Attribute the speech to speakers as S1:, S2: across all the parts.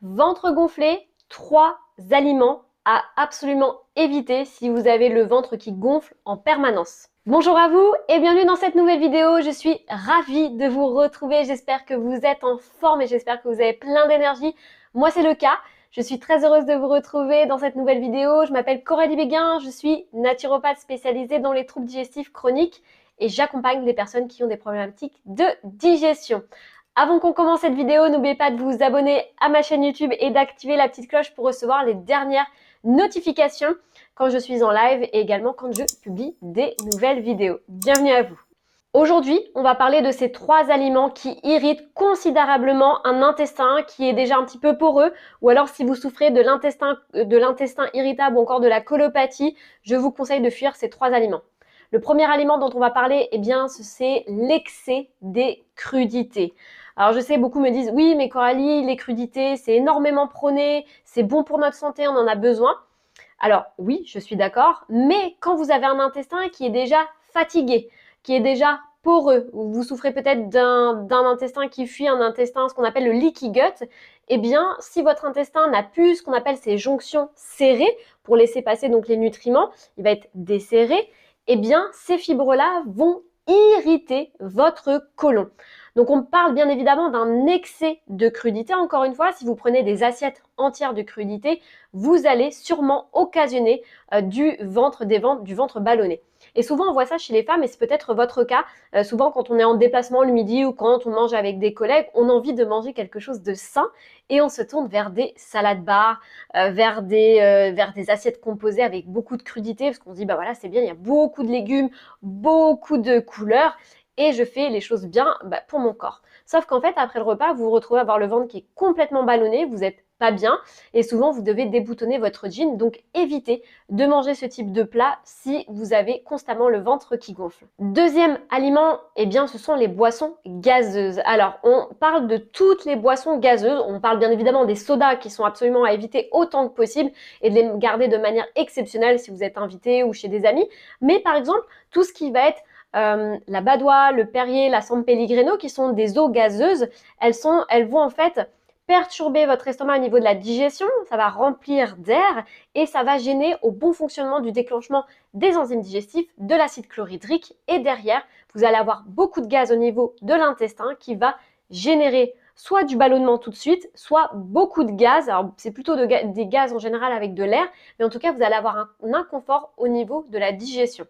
S1: Ventre gonflé, 3 aliments à absolument éviter si vous avez le ventre qui gonfle en permanence. Bonjour à vous et bienvenue dans cette nouvelle vidéo. Je suis ravie de vous retrouver. J'espère que vous êtes en forme et j'espère que vous avez plein d'énergie. Moi, c'est le cas. Je suis très heureuse de vous retrouver dans cette nouvelle vidéo. Je m'appelle Coralie Béguin. Je suis naturopathe spécialisée dans les troubles digestifs chroniques et j'accompagne les personnes qui ont des problématiques de digestion. Avant qu'on commence cette vidéo, n'oubliez pas de vous abonner à ma chaîne YouTube et d'activer la petite cloche pour recevoir les dernières notifications quand je suis en live et également quand je publie des nouvelles vidéos. Bienvenue à vous. Aujourd'hui, on va parler de ces 3 aliments qui irritent considérablement un intestin qui est déjà un petit peu poreux, ou alors si vous souffrez de l'intestin irritable ou encore de la colopathie, je vous conseille de fuir ces 3 aliments. Le premier aliment dont on va parler, eh bien, c'est l'excès des crudités. Alors je sais, beaucoup me disent, oui, mais Coralie, les crudités, c'est énormément prôné, c'est bon pour notre santé, on en a besoin. Alors oui, je suis d'accord, mais quand vous avez un intestin qui est déjà fatigué, qui est déjà poreux, ou vous souffrez peut-être d'un intestin qui fuit, un intestin, ce qu'on appelle le leaky gut, eh bien, si votre intestin n'a plus ce qu'on appelle ces jonctions serrées, pour laisser passer donc les nutriments, il va être desserré, eh bien, ces fibres-là vont irriter votre côlon. Donc on parle bien évidemment d'un excès de crudité. Encore une fois, si vous prenez des assiettes entières de crudité, vous allez sûrement occasionner du ventre ballonné. Et souvent on voit ça chez les femmes et c'est peut-être votre cas. Souvent quand on est en déplacement le midi ou quand on mange avec des collègues, on a envie de manger quelque chose de sain et on se tourne vers des salades bar, vers des assiettes composées avec beaucoup de crudité parce qu'on se dit bah voilà c'est bien, il y a beaucoup de légumes, beaucoup de couleurs et je fais les choses bien pour mon corps. Sauf qu'en fait, après le repas, vous vous retrouvez à avoir le ventre qui est complètement ballonné, vous n'êtes pas bien et souvent vous devez déboutonner votre jean. Donc évitez de manger ce type de plat si vous avez constamment le ventre qui gonfle. Deuxième aliment, eh bien, ce sont les boissons gazeuses. Alors, on parle de toutes les boissons gazeuses. On parle bien évidemment des sodas qui sont absolument à éviter autant que possible et de les garder de manière exceptionnelle si vous êtes invité ou chez des amis. Mais par exemple, tout ce qui va être la Badoit, le Perrier, la San Pellegrino, qui sont des eaux gazeuses, elles vont en fait perturber votre estomac au niveau de la digestion, ça va remplir d'air et ça va gêner au bon fonctionnement du déclenchement des enzymes digestifs, de l'acide chlorhydrique et derrière, vous allez avoir beaucoup de gaz au niveau de l'intestin qui va générer soit du ballonnement tout de suite, soit beaucoup de gaz. Alors c'est plutôt des gaz en général avec de l'air, mais en tout cas vous allez avoir un inconfort au niveau de la digestion.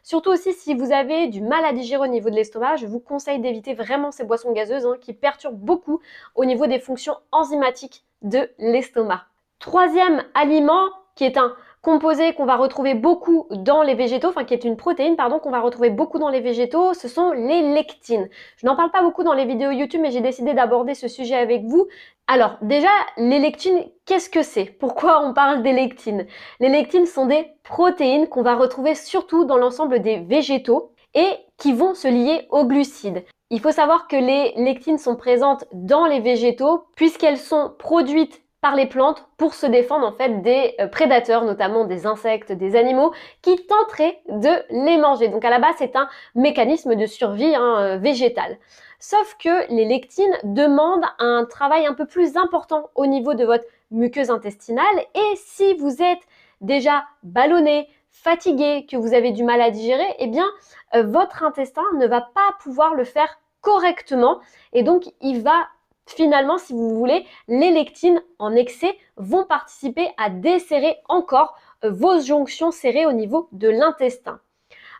S1: Surtout aussi si vous avez du mal à digérer au niveau de l'estomac, je vous conseille d'éviter vraiment ces boissons gazeuses qui perturbent beaucoup au niveau des fonctions enzymatiques de l'estomac. Troisième aliment qui est un composé qu'on va retrouver beaucoup dans les végétaux, qui est une protéine qu'on va retrouver beaucoup dans les végétaux, ce sont les lectines. Je n'en parle pas beaucoup dans les vidéos YouTube, mais j'ai décidé d'aborder ce sujet avec vous. Alors déjà, les lectines, qu'est-ce que c'est? Pourquoi on parle des lectines? Les lectines sont des protéines qu'on va retrouver surtout dans l'ensemble des végétaux et qui vont se lier aux glucides. Il faut savoir que les lectines sont présentes dans les végétaux puisqu'elles sont produites par les plantes pour se défendre en fait des prédateurs, notamment des insectes, des animaux qui tenteraient de les manger. Donc à la base, c'est un mécanisme de survie végétal. Sauf que les lectines demandent un travail un peu plus important au niveau de votre muqueuse intestinale et si vous êtes déjà ballonné, fatigué, que vous avez du mal à digérer, eh bien votre intestin ne va pas pouvoir le faire correctement et donc il va finalement, si vous voulez, les lectines en excès vont participer à desserrer encore vos jonctions serrées au niveau de l'intestin.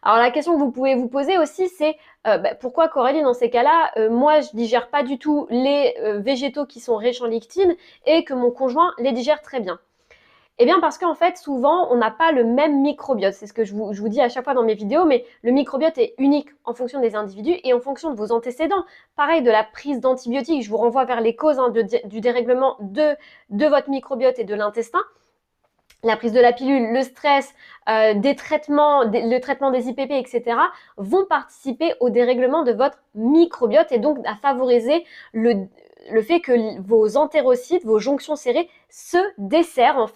S1: Alors la question que vous pouvez vous poser aussi, c'est pourquoi Coralie, dans ces cas-là, moi je digère pas du tout les végétaux qui sont riches en lectines et que mon conjoint les digère très bien. Eh bien parce qu'en fait, souvent, on n'a pas le même microbiote. C'est ce que je vous dis à chaque fois dans mes vidéos, mais le microbiote est unique en fonction des individus et en fonction de vos antécédents. Pareil, de la prise d'antibiotiques, je vous renvoie vers les causes du dérèglement de votre microbiote et de l'intestin. La prise de la pilule, le stress, le traitement des IPP, etc. vont participer au dérèglement de votre microbiote et donc à favoriser le fait que vos entérocytes, vos jonctions serrées se desserrent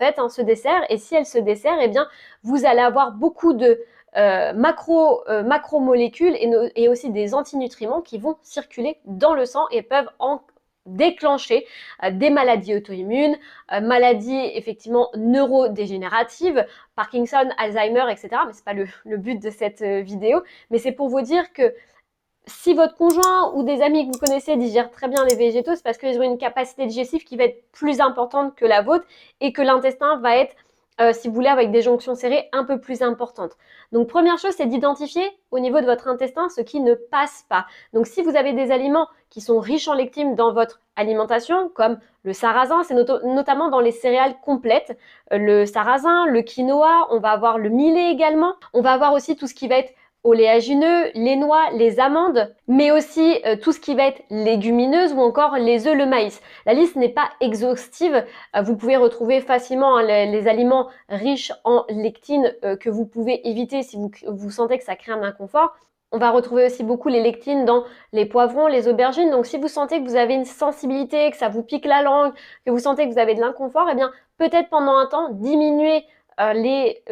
S1: et si elles se desserrent, eh bien vous allez avoir beaucoup de macromolécules et aussi des antinutriments qui vont circuler dans le sang et peuvent déclencher des maladies auto-immunes, maladies effectivement neurodégénératives, Parkinson, Alzheimer, etc. Mais c'est pas le but de cette vidéo, mais c'est pour vous dire que si votre conjoint ou des amis que vous connaissez digèrent très bien les végétaux, c'est parce qu'ils ont une capacité digestive qui va être plus importante que la vôtre et que l'intestin va être, si vous voulez, avec des jonctions serrées un peu plus importantes. Donc première chose, c'est d'identifier au niveau de votre intestin ce qui ne passe pas. Donc si vous avez des aliments qui sont riches en lectines dans votre alimentation, comme le sarrasin, c'est notamment dans les céréales complètes, le sarrasin, le quinoa, on va avoir le millet également, on va avoir aussi tout ce qui va être oléagineux, les noix, les amandes, mais aussi tout ce qui va être légumineuse ou encore les œufs, le maïs. La liste n'est pas exhaustive, vous pouvez retrouver facilement les aliments riches en lectines que vous pouvez éviter si vous sentez que ça crée un inconfort. On va retrouver aussi beaucoup les lectines dans les poivrons, les aubergines. Donc si vous sentez que vous avez une sensibilité, que ça vous pique la langue, que vous sentez que vous avez de l'inconfort, eh bien peut-être pendant un temps diminuer les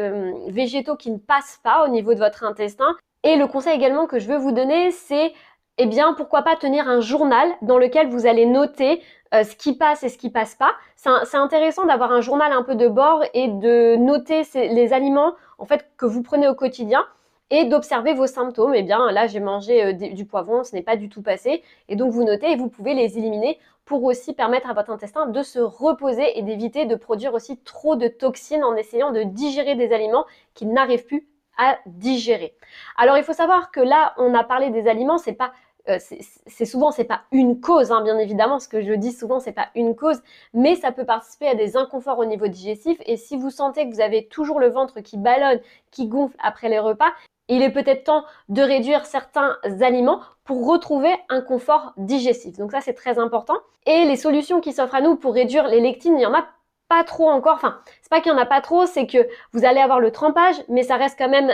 S1: végétaux qui ne passent pas au niveau de votre intestin. Et le conseil également que je veux vous donner, c'est eh bien pourquoi pas tenir un journal dans lequel vous allez noter ce qui passe et ce qui passe pas. C'est intéressant d'avoir un journal un peu de bord et de noter les aliments en fait que vous prenez au quotidien et d'observer vos symptômes. Eh bien là j'ai mangé du poivron, ce n'est pas du tout passé, et donc vous notez et vous pouvez les éliminer pour aussi permettre à votre intestin de se reposer et d'éviter de produire aussi trop de toxines en essayant de digérer des aliments qu'il n'arrive plus à digérer. Alors il faut savoir que là on a parlé des aliments, c'est pas c'est pas une cause, hein, bien évidemment, ce que je dis souvent, c'est pas une cause, mais ça peut participer à des inconforts au niveau digestif. Et si vous sentez que vous avez toujours le ventre qui ballonne, qui gonfle après les repas, il est peut-être temps de réduire certains aliments pour retrouver un confort digestif. Donc ça, c'est très important. Et les solutions qui s'offrent à nous pour réduire les lectines, il n'y en a pas trop encore. Enfin, c'est pas qu'il n'y en a pas trop, c'est que vous allez avoir le trempage, mais ça reste quand même...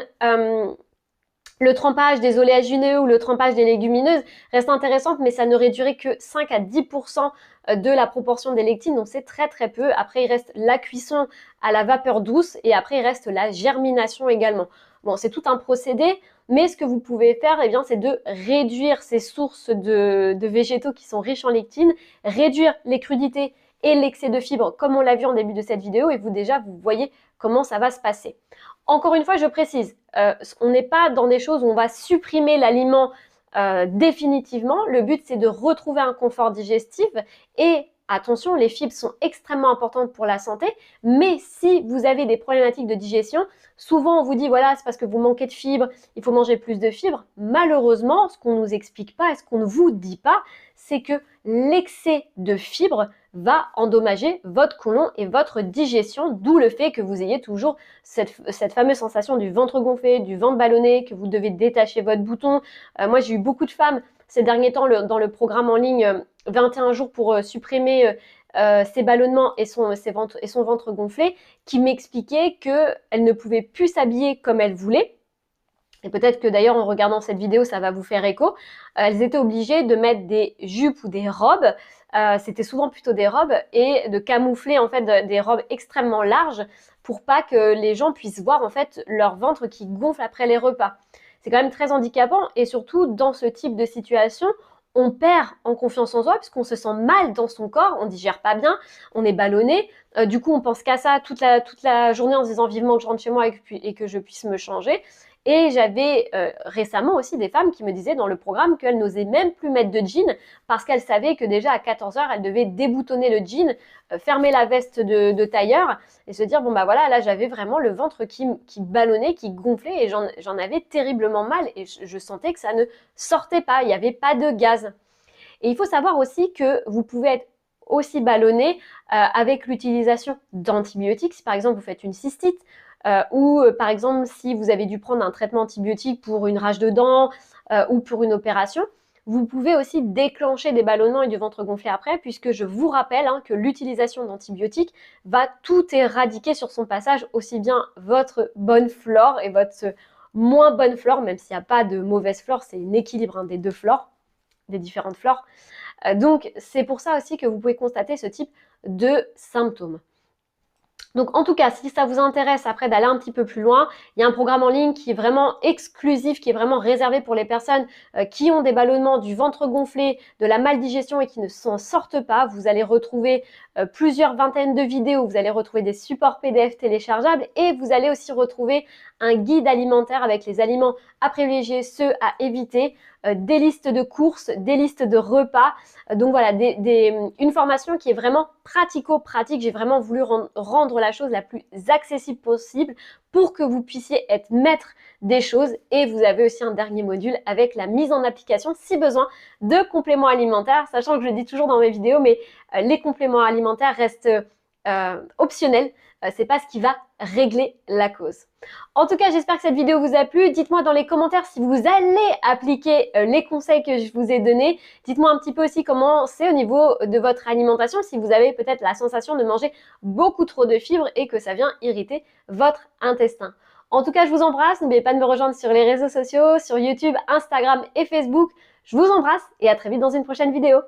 S1: le trempage des oléagineux ou le trempage des légumineuses reste intéressant, mais ça ne réduirait que 5 à 10% de la proportion des lectines, donc c'est très très peu. Après, il reste la cuisson à la vapeur douce et après, il reste la germination également. Bon, c'est tout un procédé, mais ce que vous pouvez faire, eh bien, c'est de réduire ces sources de végétaux qui sont riches en lectines, réduire les crudités et l'excès de fibres, comme on l'a vu en début de cette vidéo, et vous voyez comment ça va se passer. Encore une fois, je précise, on n'est pas dans des choses où on va supprimer l'aliment définitivement. Le but, c'est de retrouver un confort digestif et attention, les fibres sont extrêmement importantes pour la santé, mais si vous avez des problématiques de digestion, souvent on vous dit voilà, c'est parce que vous manquez de fibres, il faut manger plus de fibres. Malheureusement, ce qu'on ne nous explique pas et ce qu'on ne vous dit pas, c'est que l'excès de fibres va endommager votre côlon et votre digestion, d'où le fait que vous ayez toujours cette fameuse sensation du ventre gonflé, du ventre ballonné, que vous devez détacher votre bouton. Moi, j'ai eu beaucoup de femmes ces derniers temps dans le programme en ligne 21 jours pour supprimer ses ballonnements et son ventre gonflé, qui m'expliquaient qu'elles ne pouvaient plus s'habiller comme elles voulaient. Et peut-être que d'ailleurs en regardant cette vidéo ça va vous faire écho, elles étaient obligées de mettre des jupes ou des robes, c'était souvent plutôt des robes, et de camoufler en fait des robes extrêmement larges pour pas que les gens puissent voir en fait leur ventre qui gonfle après les repas. C'est quand même très handicapant, et surtout dans ce type de situation, on perd en confiance en soi puisqu'on se sent mal dans son corps, on digère pas bien, on est ballonné, du coup on pense qu'à ça toute la journée en se disant vivement que je rentre chez moi et que je puisse me changer. Et j'avais récemment aussi des femmes qui me disaient dans le programme qu'elles n'osaient même plus mettre de jean parce qu'elles savaient que déjà à 14h, elles devaient déboutonner le jean, fermer la veste de tailleur et se dire bon bah voilà, là j'avais vraiment le ventre qui ballonnait, qui gonflait, et j'en avais terriblement mal, et je sentais que ça ne sortait pas, il n'y avait pas de gaz. Et il faut savoir aussi que vous pouvez être aussi ballonné avec l'utilisation d'antibiotiques. Si par exemple vous faites une cystite, ou par exemple si vous avez dû prendre un traitement antibiotique pour une rage de dents ou pour une opération, vous pouvez aussi déclencher des ballonnements et du ventre gonflé après, puisque je vous rappelle que l'utilisation d'antibiotiques va tout éradiquer sur son passage, aussi bien votre bonne flore et votre moins bonne flore, même s'il n'y a pas de mauvaise flore, c'est un équilibre des deux flores, des différentes flores. Donc c'est pour ça aussi que vous pouvez constater ce type de symptômes. Donc en tout cas, si ça vous intéresse après d'aller un petit peu plus loin, il y a un programme en ligne qui est vraiment exclusif, qui est vraiment réservé pour les personnes qui ont des ballonnements, du ventre gonflé, de la maldigestion et qui ne s'en sortent pas. Vous allez retrouver plusieurs vingtaines de vidéos, vous allez retrouver des supports PDF téléchargeables et vous allez aussi retrouver un guide alimentaire avec les aliments à privilégier, ceux à éviter, des listes de courses, des listes de repas. Donc voilà, une formation qui est vraiment pratico-pratique. J'ai vraiment voulu rendre la chose la plus accessible possible pour que vous puissiez être maître des choses. Et vous avez aussi un dernier module avec la mise en application, si besoin, de compléments alimentaires, sachant que je le dis toujours dans mes vidéos, mais les compléments alimentaires restent optionnels. C'est pas ce qui va régler la cause. En tout cas, j'espère que cette vidéo vous a plu. Dites-moi dans les commentaires si vous allez appliquer les conseils que je vous ai donnés. Dites-moi un petit peu aussi comment c'est au niveau de votre alimentation, si vous avez peut-être la sensation de manger beaucoup trop de fibres et que ça vient irriter votre intestin. En tout cas, je vous embrasse. N'oubliez pas de me rejoindre sur les réseaux sociaux, sur YouTube, Instagram et Facebook. Je vous embrasse et à très vite dans une prochaine vidéo.